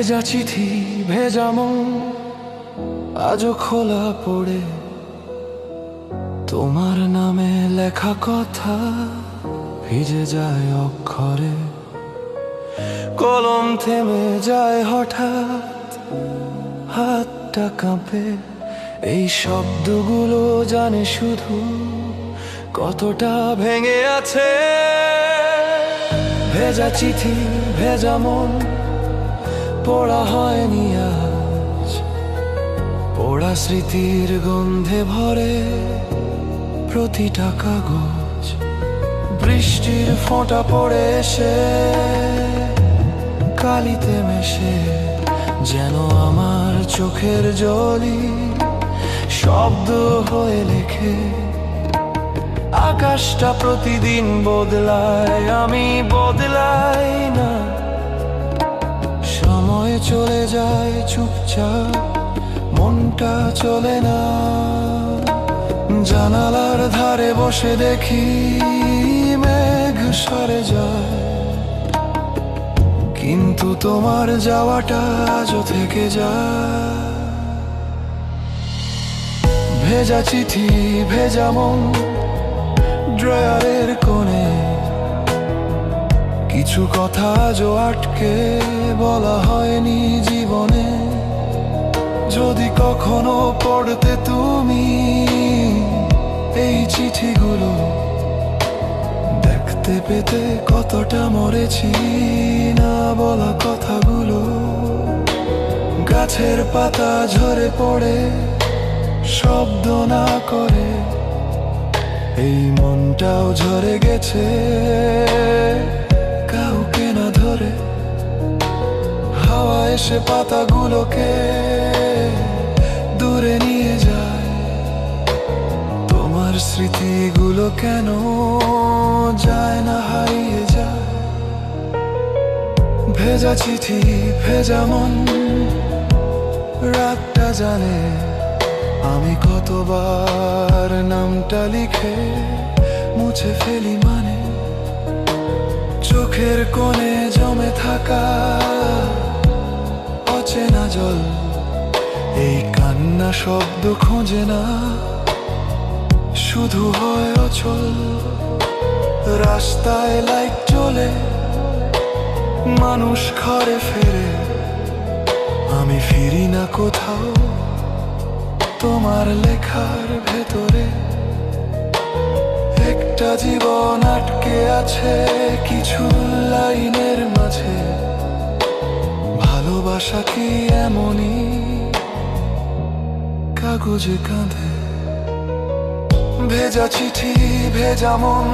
ভেজা চিঠি ভেজা মন আজও খোলা পড়ে, তোমার নামে লেখা কথা ভিজে যায় অক্ষরে। কলম থেমে যায় হঠাৎ, হাতটা কাঁপে, এই শব্দগুলো জানে শুধু কতটা ভেঙে আছে। ভেজা চিঠি ভেজা মন পড়া হয়নি আজ, পোড়া স্মৃতির গন্ধে ভরে প্রতিটা কাগজ। বৃষ্টির ফোঁটা পড়ে এসে কালিতে মেশে, যেন আমার চোখের জলই শব্দ হয়ে লেখে। আকাশটা প্রতিদিন বদলায়, আমি বদলাই না। সময় চলে যায় চুপচাপ, মনটা চলে না। জানালার ধারে বসে দেখি মেঘ সরে যায়, কিন্তু তোমার যাওয়াটা আজও থেকে যায়। ভেজা চিঠি ভেজা মন ড্রয়ারের কোণে, কিছু কথা আজও আটকে বলা হয়নি জীবনে। যদি কখনো পড়তে তুমি এই চিঠিগুলো, দেখতে পেতে কতটা মরেছি না বলা কথাগুলো। গাছের পাতা ঝরে পড়ে শব্দ না করে, এই মনটাও ঝরে গেছে কাউকে না ধরে। হাওয়া এসে পাতাগুলোকে দূরে নিয়ে যায়, তোমার স্মৃতিগুলো কেন যায় না হারিয়ে যায়। ভেজা চিঠি ভেজা মন রাতটা জানে, আমি কতবার নামটা লিখে মুছে ফেলি মানে। চোখের কোণে জমে থাকা অচেনা জল, এই কান্না শব্দ খোঁজে না, শুধু হয় অচল। রাস্তায় লাইট জ্বলে, মানুষ ঘরে ফেরে, আমি ফিরি না কোথাও তোমার লেখার ভেতরে। একটা জীবন আটকে আছে কিছু লাইনের মাঝে, ভালোবাসা কি এমনই কাগজে কাঁধে। ভেজা চিঠি ভেজা মন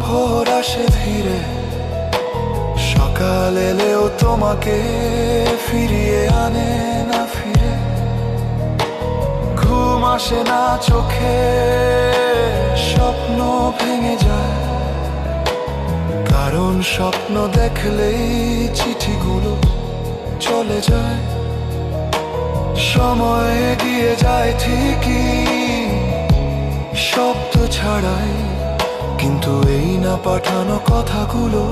ভোর আসে ধীরে, সকাল এলেও তোমাকে ফিরিয়ে আনে না ফিরে। ঘুম আসে না চোখে, স্বপ্ন ভেঙে যায়, কারণ স্বপ্ন দেখলেই চিঠিগুলো চলে যায়। সময় এগিয়ে যায় ঠিকই শব্দ ছাড়াই, কিন্তু এই না পাঠানো কথাগুলো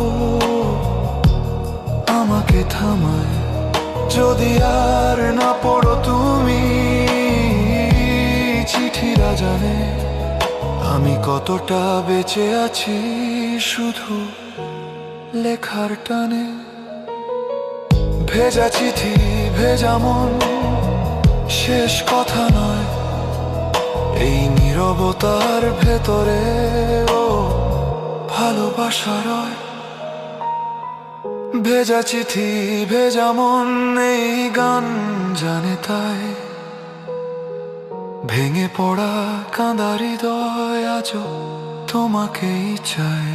আমাকে থামায়। যদি আর না পড়ো তুমি, চিঠিরা জানে আমি কতটা বেঁচে আছি শুধু লেখার টানে। ভেজা চিঠি ভেজা মন শেষ কথা নয়, এই নীরবতার ভেতরে ও ভালোবাসা রয়। ভেজা চিঠি ভেজা মন এই গান জানে তাই, ভেঙে পড়া কাঁদা হৃদয় আজও তোমাকেই চাই।